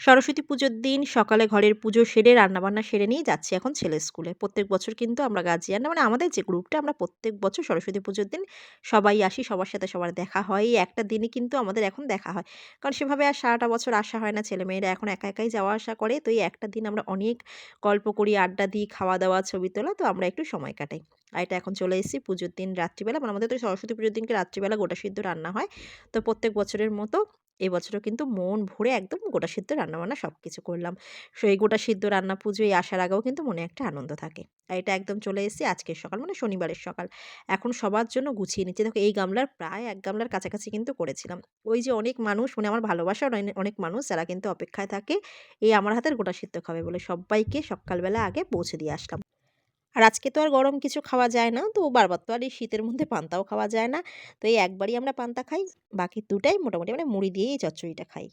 সরস্বতী পুজোর দিন সকালে ঘরের পুজো সেরে রান্নাবান্না সেরে নিয়ে যাচ্ছি এখন ছেলের স্কুলে। প্রত্যেক বছর কিন্তু আমরা গার্জিয়ানরা মানে আমাদের যে গ্রুপটা আমরা প্রত্যেক বছর সরস্বতী পুজোর দিন সবাই আসি, সবার সাথে সবার দেখা হয়। এই একটা দিনই কিন্তু আমাদের এখন দেখা হয়। কারণ সেভাবে আর সারাটা বছর আসা হয় না। ছেলেমেয়েরা এখন একা একাই যাওয়া আসা করে। তো এই একটা দিন আমরা অনেক গল্প করি, আড্ডা দিই, খাওয়া-দাওয়া, ছবি তোলা তো আমরা একটু সময় কাটাই। আর এটা এখন চলে এসেছি পুজোর দিন রাত্রিবেলা মানে আমাদের তো সরস্বতী পুজোর দিনকে রাত্রিবেলা গোটা সিদ্ধ রান্না হয়। তো প্রত্যেক বছরের মতো এবছরও কিন্তু মন ভরে একদম গোটা সিদ্ধ রান্নাবান্না সবকিছু করলাম। এই গোটা সিদ্ধ রান্না পুজোয় আসার আগেও কিন্তু মনে একটা আনন্দ থাকে। আর এটা একদম চলে এসেছি আজকের সকাল মানে শনিবারের সকাল। এখন সবার জন্য গুছিয়ে নিচ্ছি। দেখো এই গামলার প্রায় ১ গামলার কাছাকাছি কিন্তু করেছিলাম। ওই যে অনেক মানুষ মানে আমার ভালোবাসার অনেক মানুষ যারা কিন্তু অপেক্ষায় থাকে এই আমার হাতের গোটা সিদ্ধ খাবে বলে সব্বাইকে সকালবেলা আগে পৌঁছে দিয়ে আসলাম। আর আজকে তো আর গরম কিছু খাওয়া যায় না। তো বারবার তো আর এই শীতের মধ্যে পান্তাও খাওয়া যায় না। তো এই একবারই আমরা পান্তা খাই। বাকি ২ টাই মোটামুটি মানে মুড়ি দিয়েই এই চচ্চড়িটা খাই।